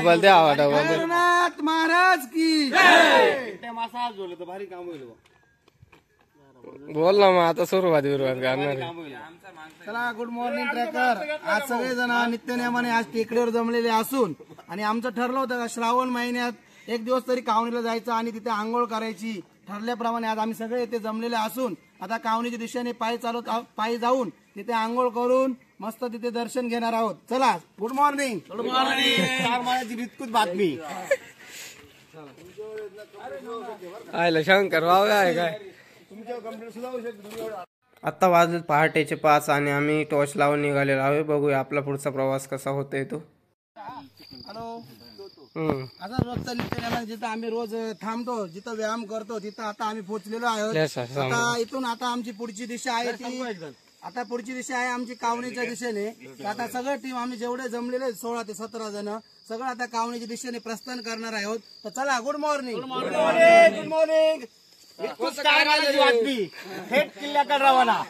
Double द्या आवा double Bhairavnath Maharaj की मसाज बोललो तर भारी काम होईल. बोल ना मग आता सुरुवात करणार. चला गुड मॉर्निंग ट्रॅकर. आज सगळेजण नित्यनेमाने आज टेकडीवर जमलेले असून आणि आमचं ठरलं होतं का श्रावण महिन्यात एक दिवस तरी कावणीला जायचं आणि तिथे आंघोळ करायची. ठरल्याप्रमाणे आज आम्ही सगळे इथे जमलेले असून आता कावणीच्या दिशेने पायी जाऊन तिथे आंघोळ करून मस्त तिथे दर्शन घेणार आहोत. चला गुड मॉर्निंग. Good morning. चार महिन्याची रितकुत बातमी. आयला शंकर भाऊ काय काय आता वाजले पहाटेचे 5 आणि आम्ही टॉर्च लावून निघालेलो आहोत. बघूया आपला पुढचा प्रवास कसा होतोय तो. हॅलो. आता रोजचा नित्यनेम जिथं आम्ही रोज थांबतो, जिथं व्यायाम करतो तिथं आता आम्ही पोहोचलेलो आहोत. आता इथून आता आमची पुढची दिशा आहे ती आता पुढची दिशा आहे आमची कावणीच्या दिशेने. आता सगळं टीम आम्ही जेवढे जमलेले 16 ते 17 जण सगळं आता कावणीच्या दिशेने प्रस्थान करणार आहोत. तर चला good morning. Good morning. Good morning. थेट किल्ल्याकडे रवाना.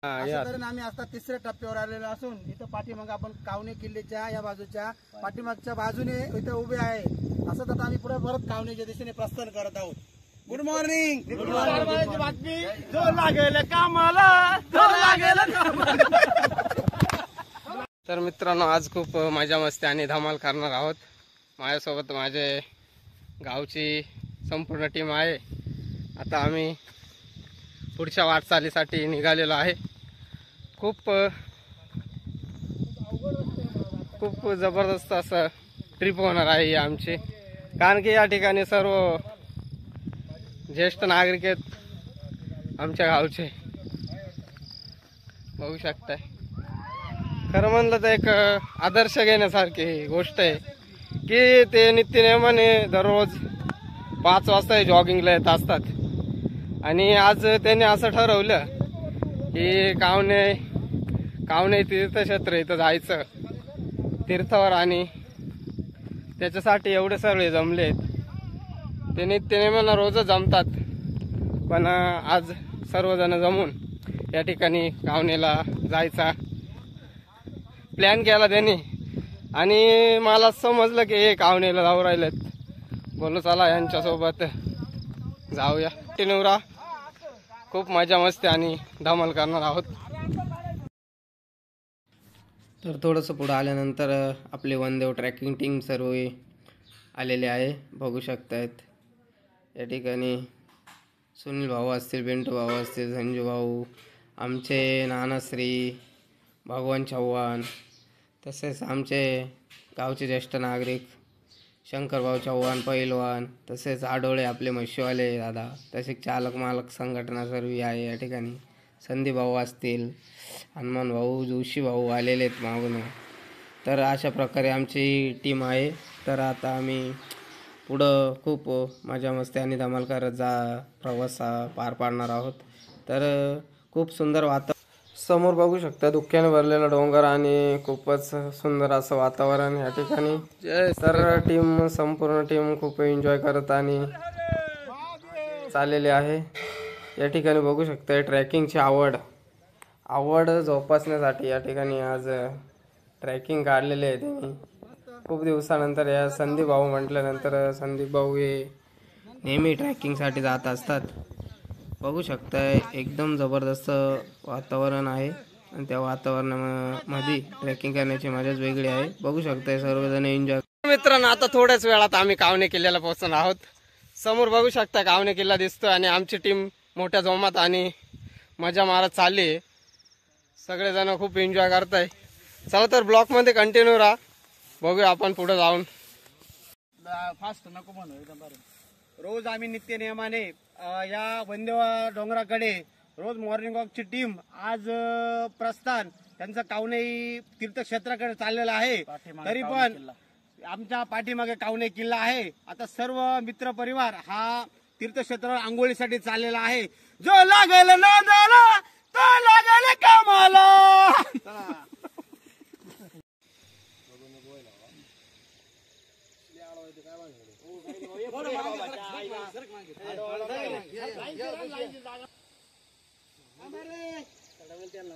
असं आम्ही आता तिसऱ्या टप्प्यावर आलेलो असून इथं पाठीमाग आपण कावणे किल्ल्याच्या या बाजूच्या पाठीमागच्या बाजूने इथं उभे आहे. असं आता आम्ही पुढे परत कावणीच्या दिशेने प्रस्थान करत आहोत. Good morning. Good morning. बातमी जो लागेल कामाला जो लागेल कामाला. तर मित्रांनो आज खूप मजा मस्ती आणि धमाल करणार आहोत. माझ्यासोबत माझे गावची संपूर्ण टीम आहे. आता आम्ही पुढच्या वाटचालीसाठी निघालेलो आहे. खूप जबरदस्त असं ट्रिप होणार आहे ही आमची. कारण की या ठिकाणी सर्व ज्येष्ठ नागरिक आहेत आमच्या गावचे. बघू शकताय. खरं म्हणलं तर एक आदर्श घेण्यासारखी गोष्ट आहे की ते नित्यनेमाने दररोज 5 वाजता जॉगिंगला येत असतात. आणि आज त्यांनी असं ठरवलं की कावणे तीर्थक्षेत्र इथं जायचं तीर्थावर आणि त्याच्यासाठी एवढे सगळे जमलेत. ते नित्यनेमानं रोजच जमतात पण आज सर्वजण जमून या ठिकाणी कावणेला जायचा प्लॅन केला त्यांनी. आणि मला समजलं की हे कावणेला जाऊ राहिलेत. बोलू चला यांच्यासोबत जाऊया. टिनूरा खूप मजा मस्ती आणि धमाल करणार आहोत. तर थोडंसं पुढं आल्यानंतर आपले वनदेव ट्रॅकिंग टीम सर्व आलेले आहे. बघू शकतायत. या ठिकाणी सुनील भाऊ असतील, पिंटू भाऊ असतील, संजू भाऊ, आमचे नानाश्री, भगवान चव्हाण, तसेच आमचे गावचे ज्येष्ठ नागरिक शंकरभाऊ चव्हाण पैलवान, तसेच आडोळे आपले म्हशीवाले दादा, तसेच चालक मालक संघटना सर्व आहे या ठिकाणी. संदीप भाऊ असतील, हनुमान भाऊ, जोशी भाऊ आलेले आहेत मागून. तर अशा प्रकारे आमची टीम आहे. तर आता आम्ही पुढं खूप मजा मस्ती आणि धमाल करत प्रवास पार पाडणार आहोत. तर खूप सुंदर समोर बघू शकता धुक्याने भरलेला डोंगर आणि खूपच सुंदर असं वातावरण या ठिकाणी. तर संपूर्ण टीम खूप एन्जॉय करत आणि चाललेली आहे. या ठिकाणी बघू शकता ट्रॅकिंगची आवड जोपासण्यासाठी या ठिकाणी आज ट्रॅकिंग काढलेले आहे त्यांनी खूप दिवसानंतर. या संदीप भाऊ म्हटल्यानंतर संदीप भाऊ हे नेहमी ट्रॅकिंगसाठी जात असतात. बघू शकताय एकदम जबरदस्त वातावरण आहे आणि त्या वातावरणामध्ये ट्रेकिंग करण्याची मजाच वेगळी आहे. बघू शकताय सर्वजण एन्जॉय. मित्रांनो आता थोड्याच वेळात आम्ही कावणे किल्ल्याला पोहोचणार आहोत. समोर बघू शकता कावणे किल्ला दिसतोय आणि आमची टीम मोठ्या जोमात आणि मजा मारत चालली आहे. सगळेजण खूप एन्जॉय करताय. चला तर ब्लॉक मध्ये कंटिन्यू राहा. बघूया आपण पुढे जाऊन. फास्ट नको म्हणू एकदम बरं. रोज आम्ही नित्यनियमाने या वनदेव डोंगराकडे रोज मॉर्निंग वॉकची टीम आज प्रस्थान त्यांचं कावणे तीर्थक्षेत्राकडे चाललेलं आहे. तरी पण आमच्या पाठीमागे कावणे किल्ला आहे. आता सर्व मित्र परिवार हा तीर्थक्षेत्रावर आंघोळीसाठी चाललेला आहे. जो लागेल नादाला तो लागेल कामाला. हे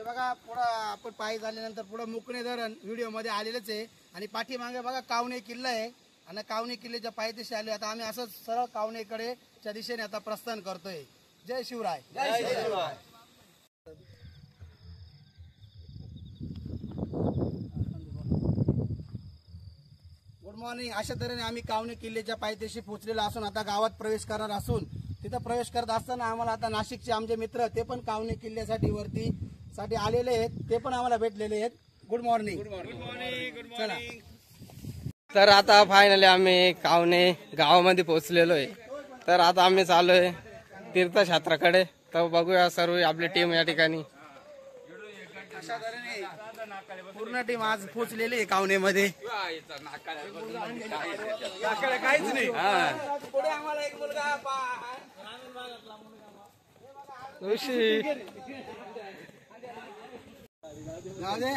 बघा पुढं आपण पायी झाल्यानंतर पुढे मुकणे धरण व्हिडिओ मध्ये आलेलेच आहे आणि पाठीमागे बघा कावणे किल्ला आहे आणि कावणे किल्ल्याच्या पायथ्याशी आले. आता आम्ही असंच सरळ कावणेकडे च्या दिशेने आता प्रस्थान करतोय. जय शिवराय. जय शिवराय. Good morning. अशा तऱ्हेने आम्ही कावणे किल्ल्याच्या पायथ्याशी पोहोचलेलो असून आता गावात प्रवेश करणार असून तिथं प्रवेश करत असताना आम्हाला आता नाशिकचे आमचे मित्र ते पण कावणे किल्ल्यासाठी वरती साठी आलेले आहेत, ते पण आम्हाला भेटलेले आहेत. Good morning. चला. तर आता फायनली आम्ही कावणे गावामध्ये पोहोचलेलो आहे. तर आता आम्ही चाललोय तीर्थक्षेत्राकडे. तर बघूया सर्व आपली टीम या ठिकाणी. अशा तऱ्हेने पूर्ण टीम आज पोहोचलेली आहे कावणेमध्ये. काहीच नाही. पुढे आम्हाला एक मुलगा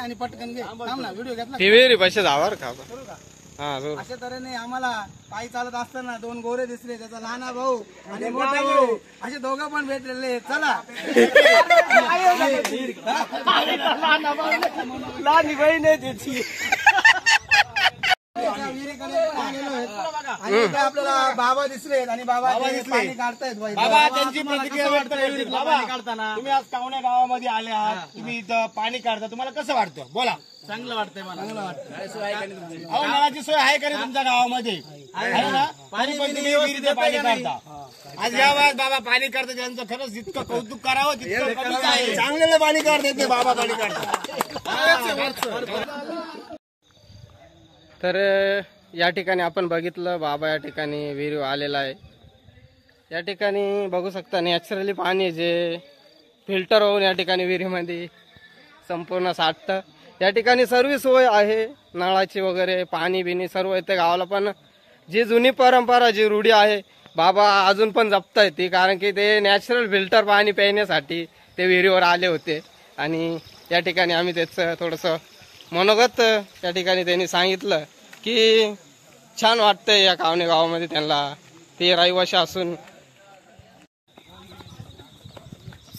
आणि पटकन घे. थांब ना, व्हिडिओ घेतला. टीव्ही पैसे जावर का? अशा तऱ्हेने आम्हाला पायी चालत असताना दोन गोरे दिसले, त्याचा लहान भाऊ आणि मोठा भाऊ असे दोघं पण भेटलेले. चला. लहान बहीण आहे त्याची. आणि इथे आपल्याला बाबा दिसले आणि बाबा पाणी काढतायत. बाबा त्यांची प्रतिक्रिया व्यक्त केली. बाबा तुम्ही आज कावणे गावामध्ये आले आहात, तुम्ही इथं पाणी काढता, तुम्हाला कसं वाटतं? बोला. चांगलं वाटतंय मला. चांगलं वाटतं. अहो, नळाची सोय आहे का रे तुमच्या गावामध्ये? आहे ना? पाणी पण तुम्ही विहिरीचं पाणी काढता. आज या वयात बाबा पाणी काढतात, त्यांचं खरंच जितकं कौतुक करावं तितकं कमीच आहे. चांगलेलं पाणी काढतात ते बाबा पाणी काढतात. तर या ठिकाणी आपण बघितलं बाबा या ठिकाणी विहीर आलेला आहे. या ठिकाणी बघू शकता नॅचरली पाणी जे फिल्टर होऊन या ठिकाणी विहिरीमध्ये संपूर्ण साठतं. या ठिकाणी सर्व सोय आहे, नळाची वगैरे, पाणी बिनी सर्व येते गावाला. पण जी जुनी परंपरा जी रूढी आहे बाबा अजून पण जपतायत ती, कारण की ते नॅचरल फिल्टर पाणी पिण्यासाठी ते विहिरीवर आले होते. आणि या ठिकाणी आम्ही त्याचं थोडंसं मनोगत या ठिकाणी त्यांनी सांगितलं की छान वाटतंय या कावणे गावामध्ये त्यांना. ते रहिवाशी असून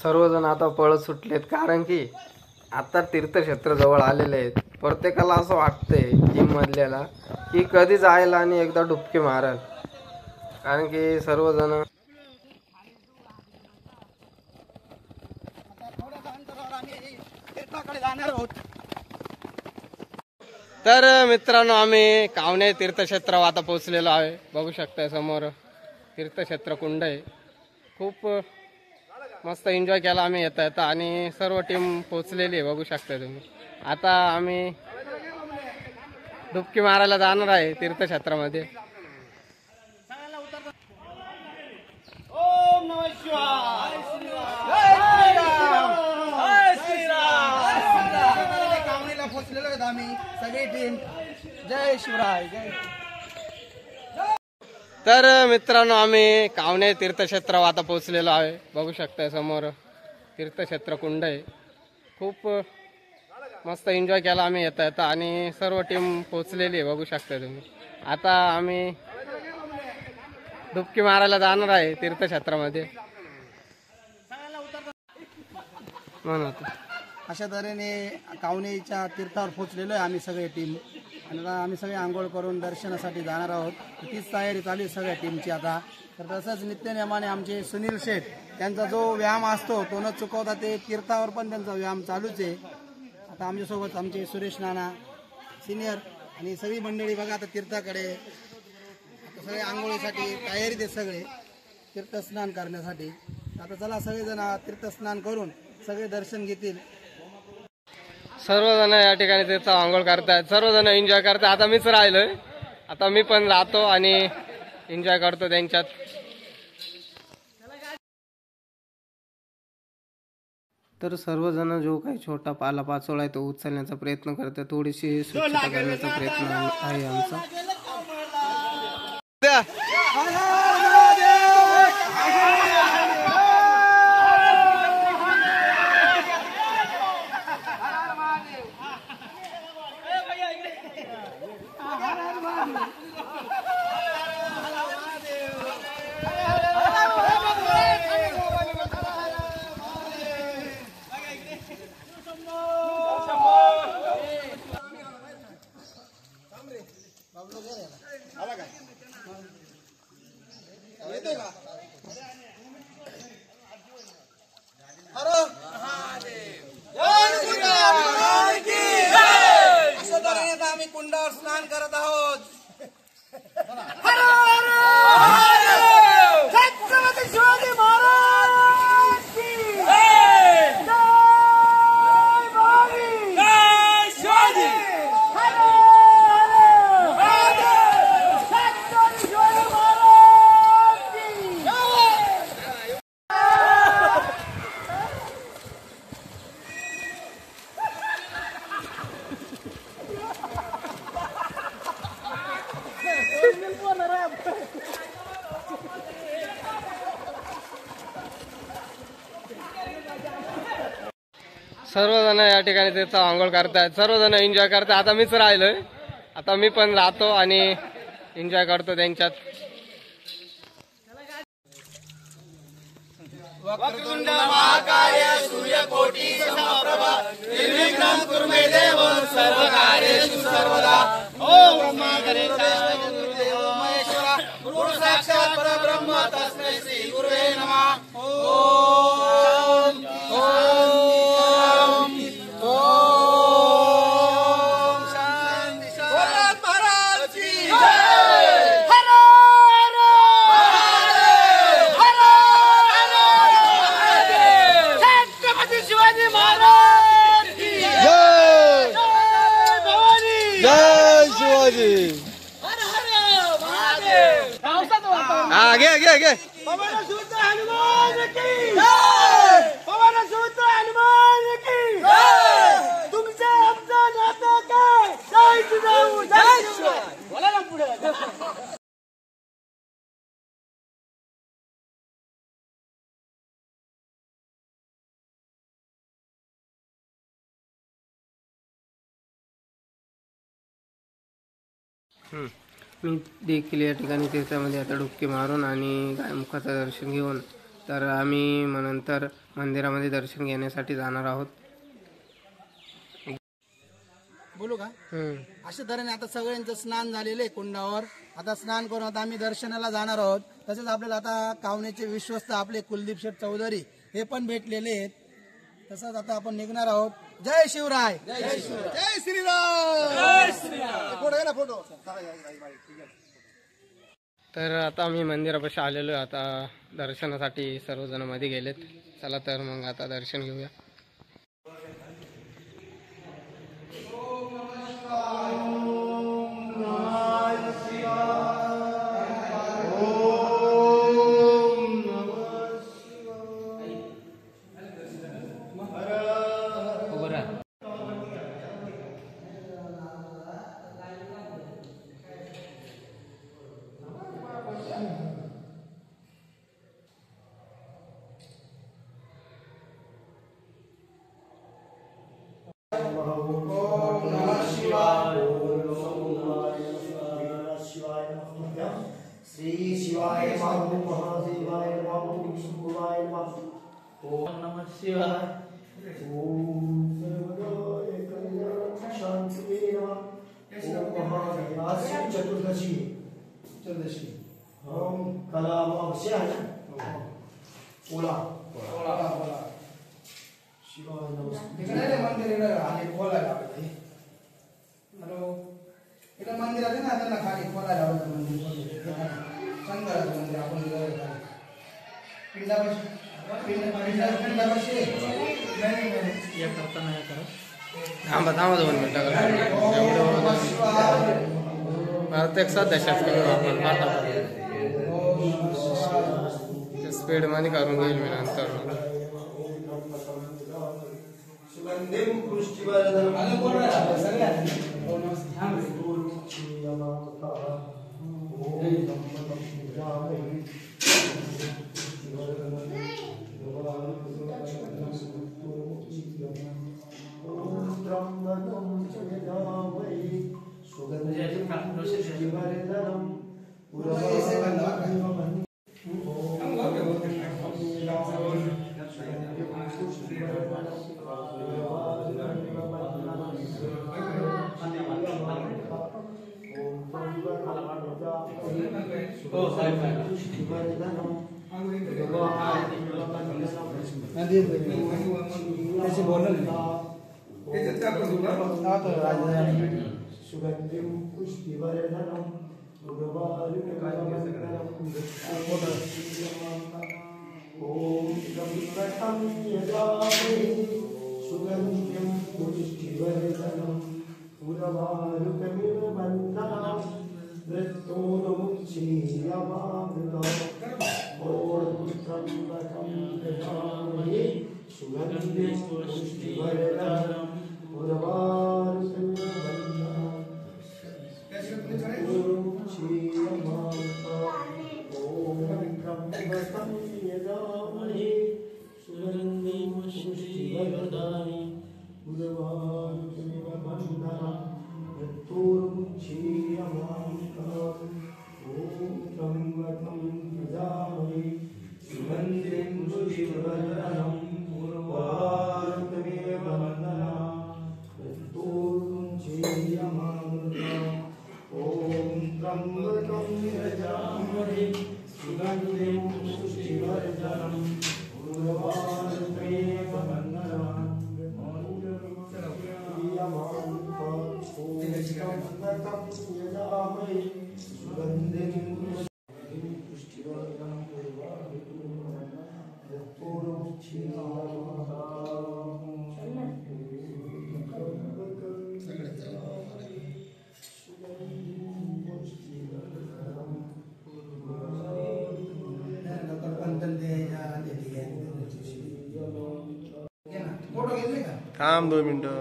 सर्वजण आता पळत सुटलेत, कारण की आता तीर्थक्षेत्र जवळ आलेले आहेत. प्रत्येकाला असं वाटतंय जिम मधल्याला की कधी जायला आणि एकदा डुबकी मारल, कारण की सर्वजण जाणार आहोत. तर मित्रांनो आम्ही कावणे तीर्थक्षेत्रावर आता पोहोचलेलो आहे. बघू शकताय समोर तीर्थक्षेत्र कुंड आहे. खूप मस्त एन्जॉय केला आम्ही येता येता आणि सर्व टीम पोहोचलेली आहे, बघू शकताय तुम्ही. आता आम्ही डुबकी मारायला जाणार आहे तीर्थक्षेत्रामध्ये. ओम नमः शिवाय. कावणीला पोहोचलेलो आहेत आम्ही सगळी टीम. जय शिवराय. जय. तर मित्रांनो आम्ही कावणे तीर्थक्षेत्रावर आता पोहोचलेलो आहे. बघू शकताय समोर तीर्थक्षेत्र कुंड आहे. खूप मस्त एन्जॉय केला आम्ही येता येता आणि सर्व टीम पोहोचलेली आहे, बघू शकताय तुम्ही. आता आम्ही डुबकी मारायला जाणार आहे तीर्थक्षेत्रामध्ये. म्हणून अशा तऱ्हेने कावणीच्या तीर्थावर पोहोचलेलो आहे आम्ही सगळे टीम. आणि आता आम्ही सगळे आंघोळ करून दर्शनासाठी जाणार आहोत. तीच तयारी चालू आहे सगळ्या टीमची आता. तर तसंच नित्यनेमाने आमचे सुनील शेठ त्यांचा जो व्यायाम असतो तो न चुकवता ते तीर्थावर पण त्यांचा व्यायाम चालूच आहे. आता आमच्यासोबत आमचे सुरेश नाना सिनियर आणि सगळी मंडळी बघा आता तीर्थाकडे. आता सगळे आंघोळीसाठी तयारी ते सगळे तीर्थस्नान करण्यासाठी. आता चला सगळेजण तीर्थस्नान करून सगळे दर्शन घेतील. सर्वजण या ठिकाणी तीर्थ आंघोळ करतायत, सर्वजण एन्जॉय करतात. आता मीच राहिलोय, आता मी पण जातो आणि एन्जॉय करतो त्यांच्यात. तर सर्वजण जो काही छोटा पालापाचोळा आहे तो उचलण्याचा प्रयत्न करतात. थोडीशी स्वच्छता करण्याचा प्रयत्न आहे आमचा. आम्ही कुंडावर स्नान करत आहोत. छत्रपती शिवाजी महाराज की जय. भवानी जय. शिवाजी छत्रपती शिवाजी महाराज की जय. सर्वजण या ठिकाणी त्याचं आंघोळ करतायत, सर्वजण एन्जॉय करताय. आता मीच राहिलोय, आता मी पण राहतो आणि एन्जॉय करतो त्यांच्यात. वक्रतुंड महाकाय सूर्यकोटी समप्रभा निर्विघ्नं कुरु मे देव सर्व कार्येषु सर्वदा. ओम ब्रह्मा गणेशाय गुरुदेव महेश्वरा गुरु साक्षात् परब्रह्म तस्मै श्री गुरुवे नमः. ओम ओम ओम शांति शांति. महाराज की जय. हर छत्रपती शिवाजी महाराज की जय. भवानी जय शिवाजी. हर हर महादेव. हा घे पवन सूत्र हनुमान की जय. पवन सूत्र हनुमान की जय. तुमचं आमचं नातं काय. जय जिजाऊ जय शिवराय. बोला ना पुढे. मी देखील या ठिकाणी तीर्थामध्ये आता डुबकी मारून आणि गायमुखाचं दर्शन घेऊन तर आम्ही मग नंतर मंदिरामध्ये दर्शन घेण्यासाठी जाणार आहोत. बोलू का. अशा तऱ्हेने आता सगळ्यांचं स्नान झालेलं आहे कुंडावर. आता स्नान करून आता आम्ही दर्शनाला जाणार आहोत. तसेच आपल्याला आता कावण्याचे विश्वस्त आपले कुलदीप शेठ चौधरी हे पण भेटलेले आहेत. तसंच आता आपण निघणार आहोत. जय शिवराय. जय शिवराय. जय श्रीराम. जय श्रीराम. फोटो घे ना फोटो. तर आता आम्ही मंदिरापाशी आलेलो आहे. आता दर्शनासाठी सर्वजण मध्ये गेलेत. चला तर मग आता दर्शन घेऊया. श्री शिवाय नमः. महादेवाय नमः. शंभुवाय नमः. ओम नमः शिवाय. ओम सर्वदा कल्याण शांति नमः. ओम महादेवाय. चतुर्दशी ओम कला अमावस्या है ना. ओला शिवाय नमः. इकडे मंदिर आणि खोलायला लागले. हॅलो इकडे मंदिर आहे ना त्यांना खाली खोलायला लावलं. मंदिर शंकराचं मंदिर आपण पिंडापाशी थांबा 2 मिनिटं. प्रत्यक्षात दशाच करू आपण. स्पीड मध्ये करून घेईल मी नंतर. सुगन्धिं पुष्टिवर्धनं गुरुवायुर्गमनम् ॐ त्र्यम्बकं यजामहे सुगन्धिं पुष्टिवर्धनं गुरुवायुर्गमिव वन्दनं मृत्योर्मुक्षीयमामृतम् ॐ त्र्यम्बकं यजामहे सुगन्धिं पुष्टिवर्धनं गुरुवायुर्गमिव वन्दनं मृत्योर्मुक्षीयमामृतम् ॐ त्र्यम्बकं यजामहे सुगन्धिं पुष्टिवर्धनं गुरुवायुर्गमिव वन्दनं मृत्योर्मुक्षीयमामृतम् ॐ त्र्यम्बकं यजामहे सुगन्धिं पुष्टिवर्धनं गुरुवायुर्गमिव वन्दनं मृत्योर्मुक्षीयमामृतम् ॐ त्र्यम्बकं यजामहे सुगन्धिं पुष्टिवर्धनं गुरुवायुर्गमिव वन्दनं फोटो घेतले का? थांब 2 मिनिटं.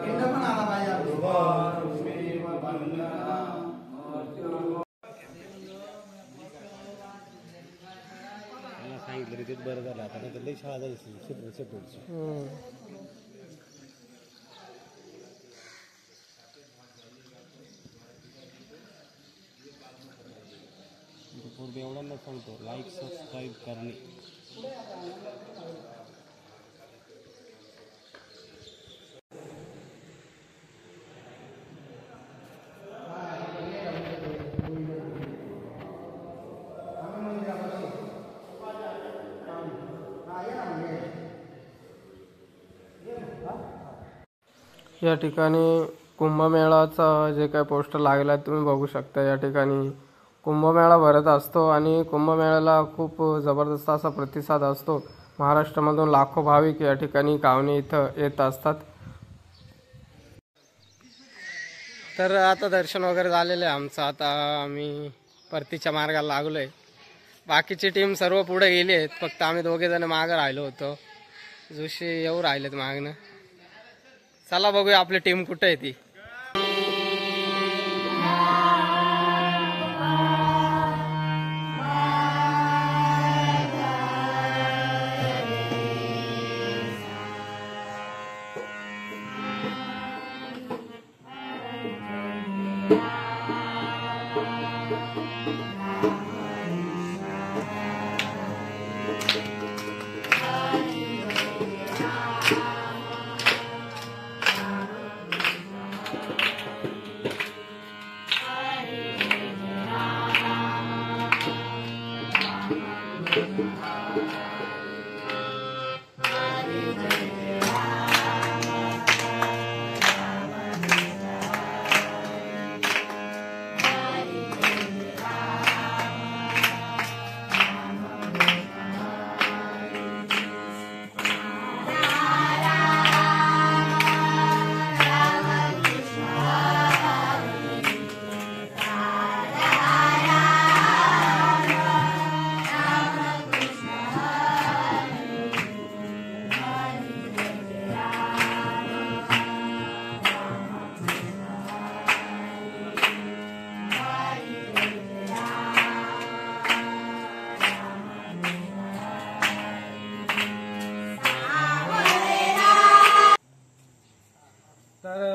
पिंड पण आला पाहिजे. सांगितलं रे ते बरं झालं आता नाही तर लई शाळा जायची सेपरेट पूर्ण एवढ्यांना सांगतो लाईक सबस्क्राईब करणे. या ठिकाणी कुंभमेळाचा जे काय पोस्टर लागला आहे तुम्ही बघू शकता. या ठिकाणी कुंभमेळा भरत असतो आणि कुंभमेळ्याला खूप जबरदस्त असा प्रतिसाद असतो. महाराष्ट्रामधून लाखो भाविक या ठिकाणी कावणे इथं येत असतात. तर आता दर्शन वगैरे झालेलं आहे आमचं. आता आम्ही परतीच्या मार्गाला लागलो आहे. बाकीची टीम सर्व पुढे गेली आहेत, फक्त आम्ही 2 जण मागं राहिलो होतो. जोशी येऊ राहिलेत मागणं. चला बघूया आपली टीम कुठे आहे ती.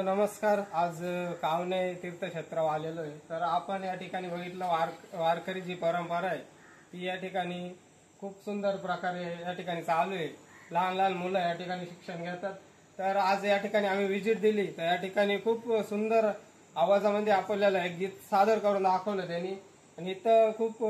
नमस्कार. आज कावणे तीर्थक्षेत्रावर आलेलो आहे. तर आपण या ठिकाणी बघितलं वारकरी जी परंपरा आहे ती या ठिकाणी खूप सुंदर प्रकारे या ठिकाणी चालू आहे. लहान लहान मुलं या ठिकाणी शिक्षण घेतात. तर आज या ठिकाणी आम्ही व्हिजिट दिली तर या ठिकाणी खूप सुंदर आवाजामध्ये आपल्याला एक गीत सादर करून दाखवलं त्यांनी. आणि इथं खूप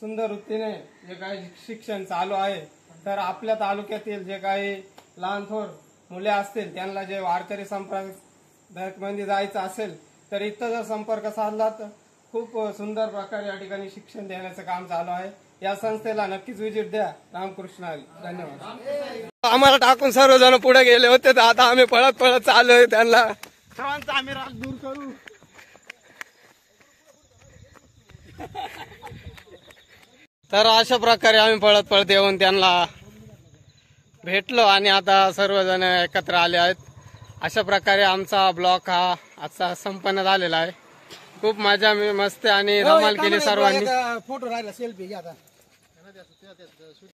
सुंदर वृत्तीने जे काही शिक्षण चालू आहे. तर आपल्या तालुक्यातील जे काही लहान थोर मुले असतील त्यांना जे वारकरी संप्रदायामध्ये जायचं असेल तर इथं जर संपर्क साधला तर खूप सुंदर प्रकारे या ठिकाणी शिक्षण देण्याचं काम चालू आहे. या संस्थेला नक्कीच व्हिजिट द्या. रामकृष्ण हरी. धन्यवाद. आम्हाला टाकून सर्वजण पुढे गेले होते तर आता आम्ही पळत पळत चाललोय त्यांना सर्वांचा आम्ही राग दूर करू. तर अशा प्रकारे आम्ही पळत पळत येऊन त्यांना भेटलो आणि आता सर्वजण एकत्र आले आहेत. अशा प्रकारे आमचा ब्लॉग हा आजचा संपन्न झालेला आहे. खूप मजा मस्ती आणि धमाल केली सर्वांनी. फोटो राहिला सेल्फी घ्या आता.